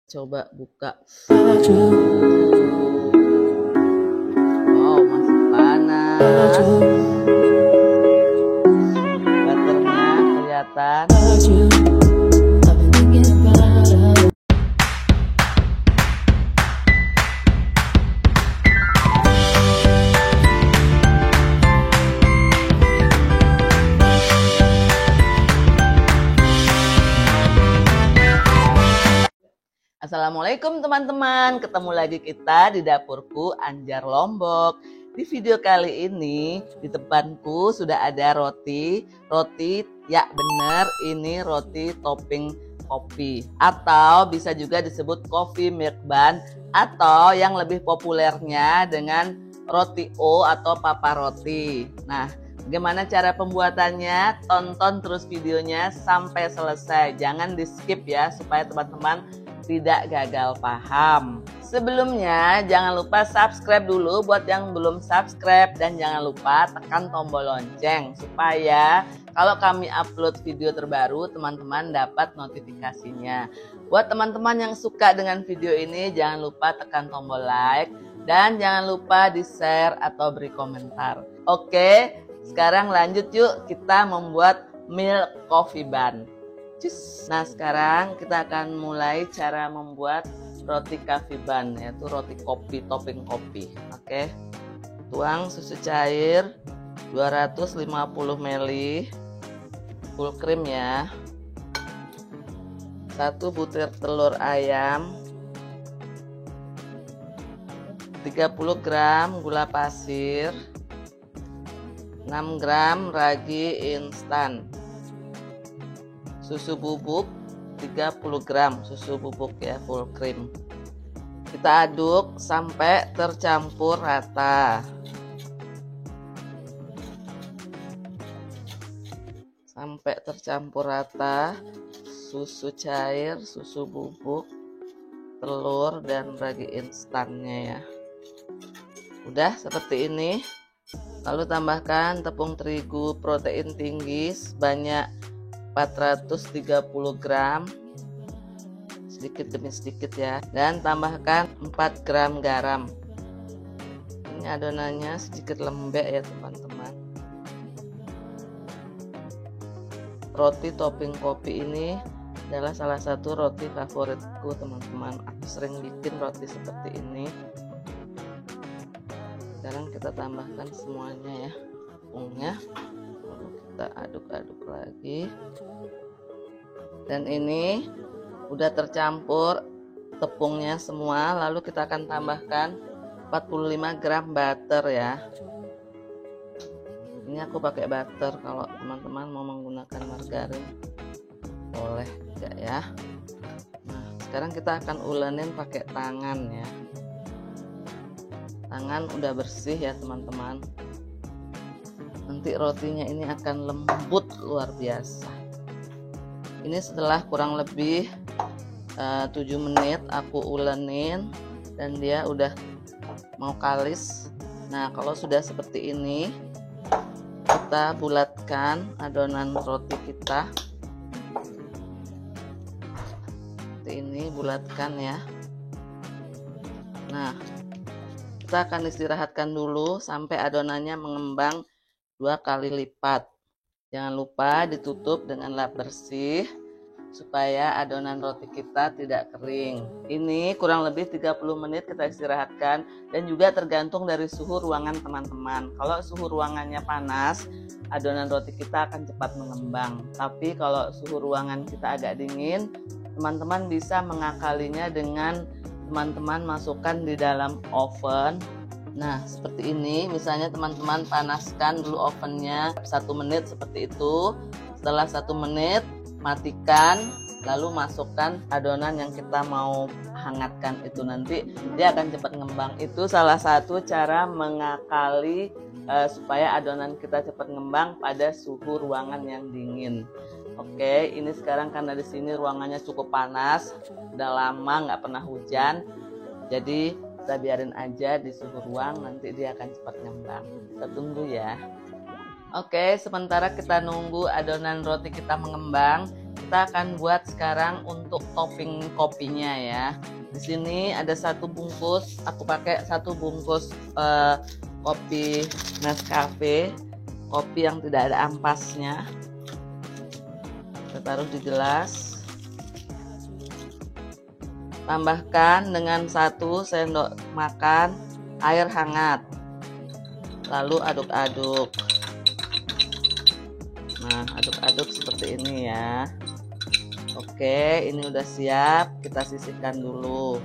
Coba buka. Wow, masih panas. Butternya kelihatan. Assalamualaikum teman-teman, ketemu lagi kita di dapurku Anjar Lombok. Di video kali ini di depanku sudah ada roti ya bener, ini roti topping kopi atau bisa juga disebut coffee milk bun atau yang lebih populernya dengan roti O atau papa roti. Nah, bagaimana cara pembuatannya? Tonton terus videonya sampai selesai, jangan di skip ya supaya teman-teman tidak gagal paham. Sebelumnya jangan lupa subscribe dulu buat yang belum subscribe dan jangan lupa tekan tombol lonceng supaya kalau kami upload video terbaru teman-teman dapat notifikasinya. Buat teman-teman yang suka dengan video ini jangan lupa tekan tombol like dan jangan lupa di share atau beri komentar. Oke, sekarang lanjut yuk kita membuat milk coffee bun. Nah, sekarang kita akan mulai cara membuat roti coffee bun, yaitu roti kopi, topping kopi. Oke. Tuang susu cair 250 ml full cream ya. 1 butir telur ayam, 30 gram gula pasir, 6 gram ragi instan, susu bubuk 30 gram susu bubuk ya full cream. Kita aduk sampai tercampur rata. Sampai tercampur rata susu cair, susu bubuk, telur dan ragi instannya ya. Udah seperti ini. Lalu tambahkan tepung terigu protein tinggi sebanyak 430 gram, sedikit demi sedikit ya, dan tambahkan 4 gram garam. Ini adonannya sedikit lembek ya teman-teman. Roti topping kopi ini adalah salah satu roti favoritku teman-teman. Aku sering bikin roti seperti ini. Sekarang kita tambahkan semuanya ya, tepungnya. Kita aduk-aduk lagi, dan ini udah tercampur tepungnya semua. Lalu kita akan tambahkan 45 gram butter ya. Ini aku pakai butter, kalau teman-teman mau menggunakan margarin boleh juga ya. Nah, sekarang kita akan ulenin pakai tangan ya. Tangan udah bersih ya teman-teman. Nanti rotinya ini akan lembut luar biasa. Ini setelah kurang lebih 7 menit aku ulenin dan dia udah mau kalis. Nah, kalau sudah seperti ini kita bulatkan adonan roti kita. Seperti ini bulatkan ya. Nah, kita akan istirahatkan dulu sampai adonannya mengembang 2 kali lipat. Jangan lupa ditutup dengan lap bersih supaya adonan roti kita tidak kering. Ini kurang lebih 30 menit kita istirahatkan, dan juga tergantung dari suhu ruangan teman-teman. Kalau suhu ruangannya panas, adonan roti kita akan cepat mengembang. Tapi kalau suhu ruangan kita agak dingin, teman-teman bisa mengakalinya dengan teman-teman masukkan di dalam oven. Nah, seperti ini, misalnya teman-teman panaskan dulu ovennya 1 menit seperti itu. Setelah 1 menit, matikan, lalu masukkan adonan yang kita mau hangatkan itu. Nanti dia akan cepat ngembang. Itu salah satu cara mengakali supaya adonan kita cepat ngembang pada suhu ruangan yang dingin. Oke, ini sekarang karena di sini ruangannya cukup panas, udah lama nggak pernah hujan, jadi kita biarin aja di suhu ruang, nanti dia akan cepat ngembang. Kita tunggu ya. Oke, sementara kita nunggu adonan roti kita mengembang, Kita akan buat sekarang untuk topping kopinya ya. Di sini ada 1 bungkus, aku pakai 1 bungkus kopi Nescafe, kopi yang tidak ada ampasnya. Kita taruh di gelas. Tambahkan dengan 1 sendok makan air hangat. Lalu aduk-aduk. Nah, aduk-aduk seperti ini ya. Oke, ini udah siap, kita sisihkan dulu.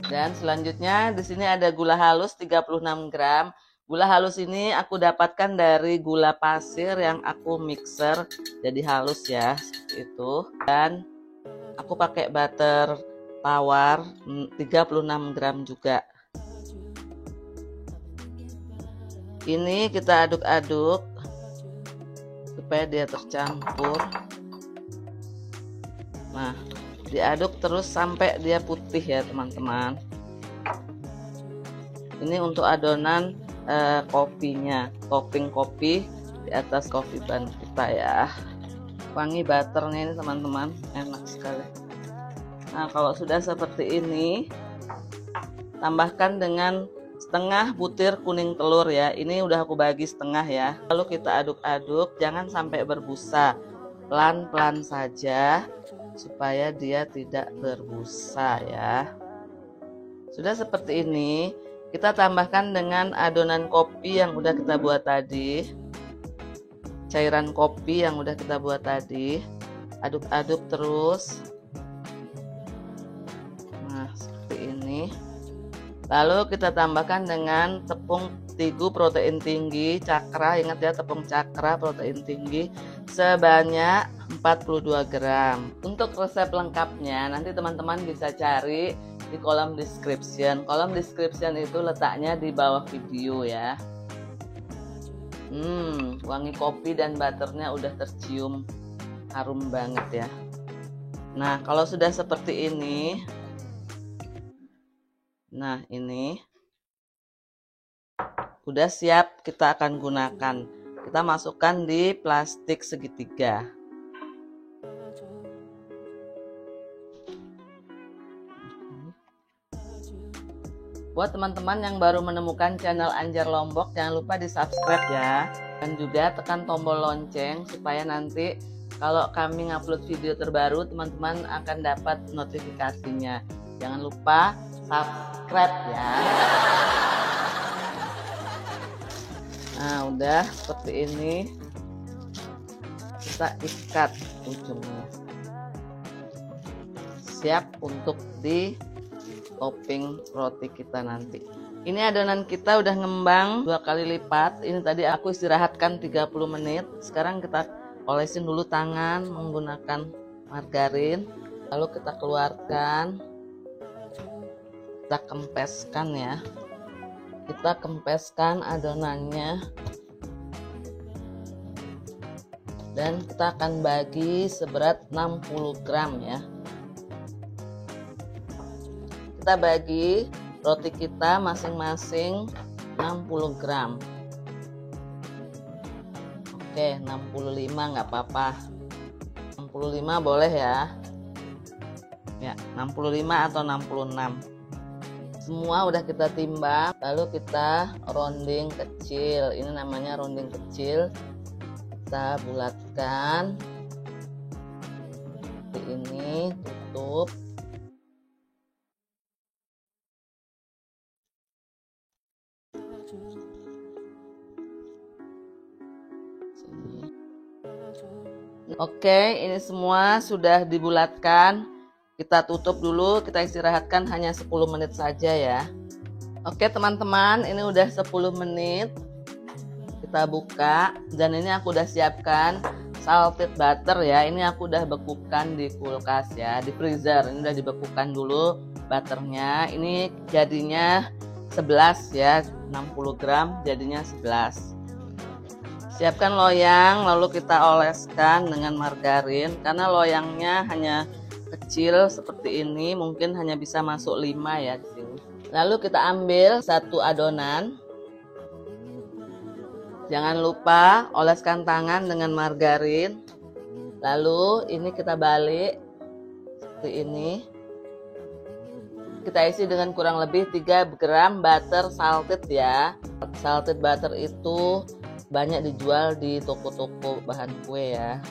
Dan selanjutnya di sini ada gula halus 36 gram. Gula halus ini aku dapatkan dari gula pasir yang aku mixer jadi halus ya, seperti itu. Dan aku pakai butter tawar 36 gram juga. Ini kita aduk-aduk supaya dia tercampur. Nah, diaduk terus sampai dia putih ya teman-teman. Ini untuk adonan kopinya, topping kopi di atas coffee bun kita ya. Wangi butternya ini teman-teman, enak sekali. Nah, kalau sudah seperti ini, tambahkan dengan setengah butir kuning telur ya. Ini udah aku bagi setengah ya. Lalu kita aduk-aduk, jangan sampai berbusa. Pelan-pelan saja supaya dia tidak berbusa ya. Sudah seperti ini, kita tambahkan dengan adonan kopi yang udah kita buat tadi. Cairan kopi yang udah kita buat tadi. Aduk-aduk terus. Nah, seperti ini. Lalu kita tambahkan dengan tepung terigu protein tinggi cakra, ingat ya, tepung cakra protein tinggi sebanyak 42 gram. Untuk resep lengkapnya nanti teman-teman bisa cari di kolom description. Kolom description itu letaknya di bawah video ya. Wangi kopi dan butternya udah tercium harum banget ya. Nah, kalau sudah seperti ini, nah ini udah siap kita akan gunakan. Kita masukkan di plastik segitiga. Buat teman-teman yang baru menemukan channel Anjar Lombok, jangan lupa di subscribe ya. Dan juga tekan tombol lonceng supaya nanti kalau kami ngupload video terbaru, teman-teman akan dapat notifikasinya. Jangan lupa subscribe ya. Nah, udah seperti ini. Kita ikat ujungnya. Siap untuk di topping roti kita nanti. Ini adonan kita udah ngembang 2 kali lipat. Ini tadi aku istirahatkan 30 menit. Sekarang kita olesin dulu tangan menggunakan margarin. Lalu kita keluarkan. Kita kempeskan ya. Kita kempeskan adonannya. Dan kita akan bagi seberat 60 gram ya. Kita bagi roti kita masing-masing 60 gram. Oke, 65 nggak apa-apa. 65 boleh ya. Ya, 65 atau 66. Semua udah kita timbang, lalu kita rounding kecil. Ini namanya rounding kecil. Kita bulatkan. Seperti ini, tutup. Oke, ini semua sudah dibulatkan. Kita tutup dulu, kita istirahatkan hanya 10 menit saja ya. Oke teman-teman, ini udah 10 menit. Kita buka, dan ini aku udah siapkan salted butter ya. Ini aku udah bekukan di kulkas ya, di freezer. Ini udah dibekukan dulu butternya. Ini jadinya 11 ya, 60 gram jadinya 11. Siapkan loyang, lalu kita oleskan dengan margarin. Karena loyangnya hanya kecil seperti ini, mungkin hanya bisa masuk 5 ya di sini. Lalu kita ambil satu adonan. Jangan lupa oleskan tangan dengan margarin. Lalu ini kita balik seperti ini. Kita isi dengan kurang lebih 3 gram butter salted ya. Salted butter itu banyak dijual di toko-toko bahan kue ya.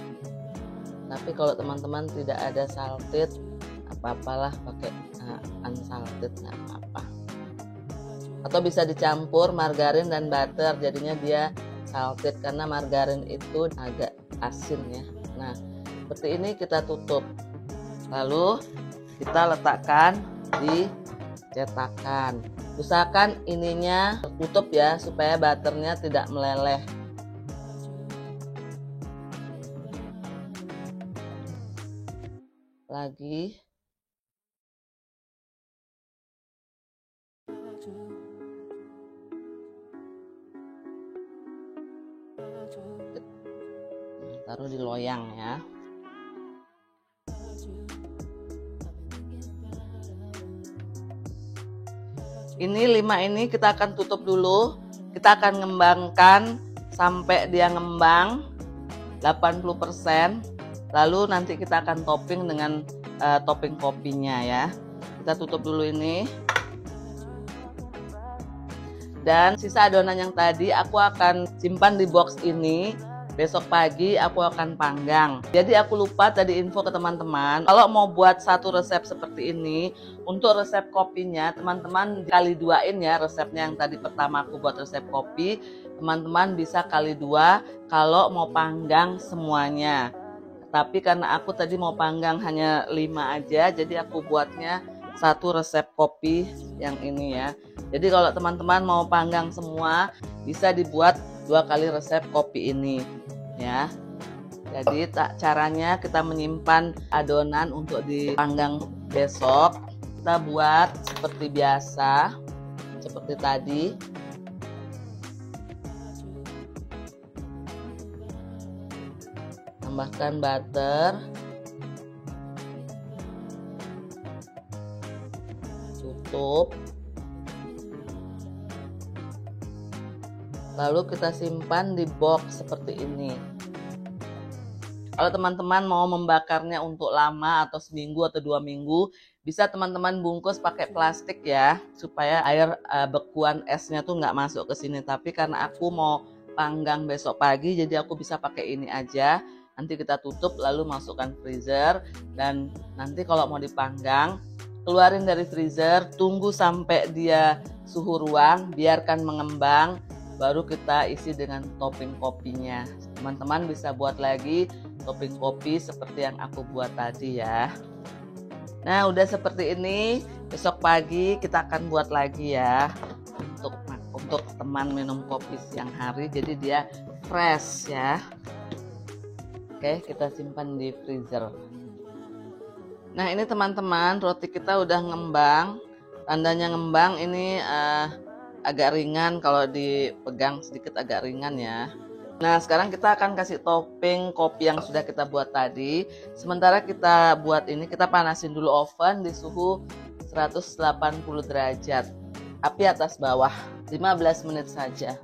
Tapi kalau teman-teman tidak ada salted, apa-apalah pakai unsalted, nggak apa-apa. Atau bisa dicampur margarin dan butter, jadinya dia salted karena margarin itu agak asin ya. Nah, seperti ini kita tutup. Lalu kita letakkan di cetakan. Usahakan ininya tertutup ya supaya butternya tidak meleleh. Lagi. Taruh di loyang ya. Ini 5 ini kita akan tutup dulu. Kita akan ngembangkan sampai dia ngembang 80%. Lalu nanti kita akan topping dengan topping kopinya ya. Kita tutup dulu ini. Dan sisa adonan yang tadi aku akan simpan di box ini. Besok pagi aku akan panggang. Jadi aku lupa tadi info ke teman-teman. Kalau mau buat satu resep seperti ini, untuk resep kopinya teman-teman kali duain ya resepnya yang tadi pertama aku buat resep kopi. Teman-teman bisa kali 2 kalau mau panggang semuanya. Tapi karena aku tadi mau panggang hanya 5 aja, jadi aku buatnya satu resep kopi yang ini ya. Jadi kalau teman-teman mau panggang semua, bisa dibuat 2 kali resep kopi ini ya. Jadi caranya kita menyimpan adonan untuk dipanggang besok. Kita buat seperti biasa, seperti tadi. Tambahkan butter. Tutup. Lalu kita simpan di box seperti ini. Kalau teman-teman mau membakarnya untuk lama atau seminggu atau 2 minggu, bisa teman-teman bungkus pakai plastik ya, supaya air bekuan esnya tuh nggak masuk ke sini. Tapi karena aku mau panggang besok pagi, jadi aku bisa pakai ini aja. Nanti kita tutup lalu masukkan freezer, dan nanti kalau mau dipanggang, keluarin dari freezer, tunggu sampai dia suhu ruang, biarkan mengembang. Baru kita isi dengan topping kopinya. Teman-teman bisa buat lagi topping kopi seperti yang aku buat tadi ya. Nah, udah seperti ini. Besok pagi kita akan buat lagi ya. Untuk teman minum kopi siang hari, jadi dia fresh ya. Oke, kita simpan di freezer. Nah, ini teman-teman, roti kita udah ngembang. Tandanya ngembang ini agak ringan, kalau dipegang sedikit agak ringan ya. Nah, sekarang kita akan kasih topping kopi yang sudah kita buat tadi. Sementara kita buat ini, kita panasin dulu oven di suhu 180 derajat. Api atas bawah, 15 menit saja.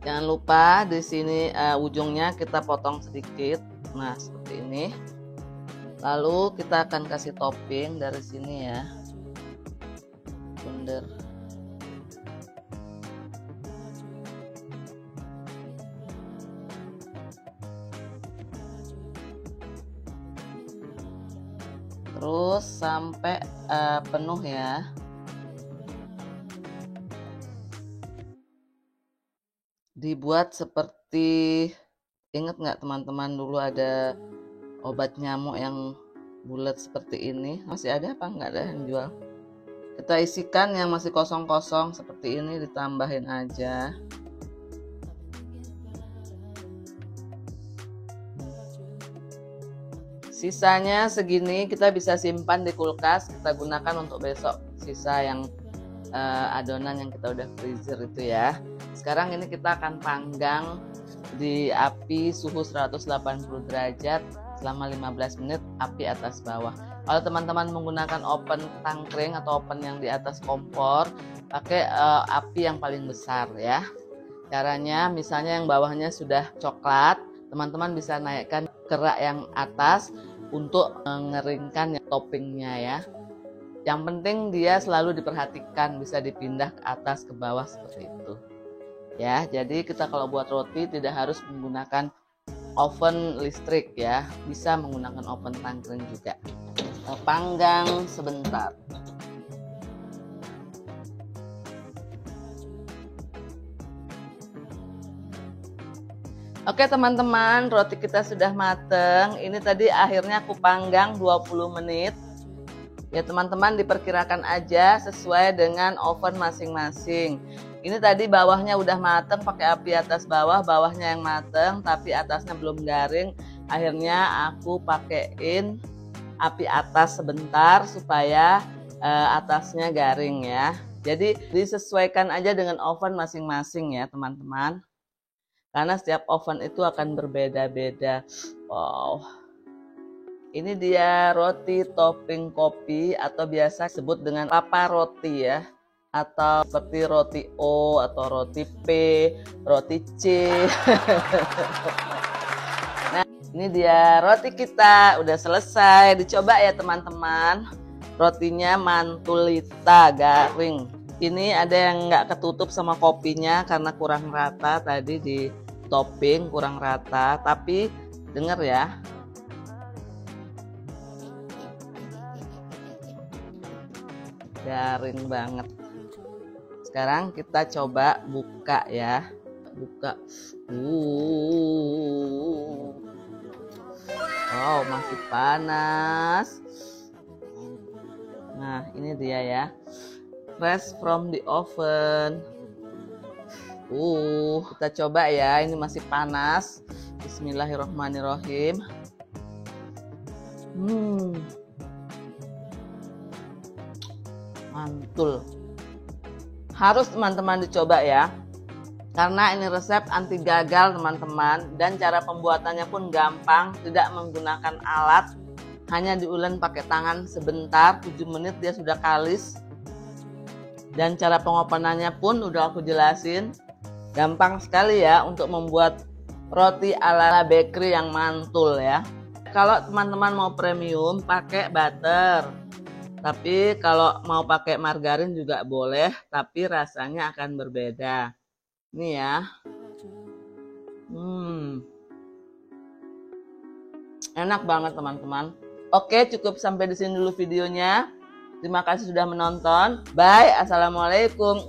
Jangan lupa di sini ujungnya kita potong sedikit. Nah, seperti ini. Lalu kita akan kasih topping dari sini ya, bundar. Terus sampai penuh ya. Dibuat seperti, ingat nggak teman-teman dulu ada obat nyamuk yang bulat seperti ini? Masih ada apa nggak ada yang jual? Kita isikan yang masih kosong-kosong seperti ini, ditambahin aja. Sisanya segini kita bisa simpan di kulkas, kita gunakan untuk besok. Sisa yang adonan yang kita udah freezer itu ya. Sekarang ini kita akan panggang di api suhu 180 derajat selama 15 menit, api atas bawah. Kalau teman-teman menggunakan oven tangkring atau oven yang di atas kompor, pakai api yang paling besar ya. Caranya misalnya yang bawahnya sudah coklat, teman-teman bisa naikkan kerak yang atas untuk mengeringkan toppingnya ya. Yang penting dia selalu diperhatikan, bisa dipindah ke atas ke bawah seperti itu. Ya, jadi kita kalau buat roti tidak harus menggunakan oven listrik ya, bisa menggunakan oven tangkring juga. Kita panggang sebentar. Oke teman-teman, roti kita sudah mateng. Ini tadi akhirnya aku panggang 20 menit. Ya teman-teman, diperkirakan aja sesuai dengan oven masing-masing. Ini tadi bawahnya udah mateng pakai api atas bawah, bawahnya yang mateng tapi atasnya belum garing. Akhirnya aku pakein api atas sebentar supaya atasnya garing ya. Jadi disesuaikan aja dengan oven masing-masing ya teman-teman. Karena setiap oven itu akan berbeda-beda. Wow. Ini dia roti topping kopi atau biasa disebut dengan papa roti ya. Atau seperti roti O atau roti P, roti C. Nah, ini dia roti kita udah selesai. Dicoba ya teman-teman. Rotinya mantulita garing. Ini ada yang nggak ketutup sama kopinya karena kurang rata tadi di topping, kurang rata, tapi denger ya, garing banget. Sekarang kita coba buka ya, buka. Oh, masih panas. Nah, ini dia ya, fresh from the oven. Kita coba ya, ini masih panas. Bismillahirrohmanirrohim. Mantul. Harus teman-teman dicoba ya. Karena ini resep anti gagal teman-teman. Dan cara pembuatannya pun gampang, tidak menggunakan alat. Hanya diulen pakai tangan sebentar, 7 menit dia sudah kalis. Dan cara pengopenannya pun udah aku jelasin. Gampang sekali ya untuk membuat roti ala bakery yang mantul ya. Kalau teman-teman mau premium pakai butter. Tapi kalau mau pakai margarin juga boleh, tapi rasanya akan berbeda. Ini ya. Enak banget teman-teman. Oke, cukup sampai di sini dulu videonya. Terima kasih sudah menonton. Bye. Assalamualaikum.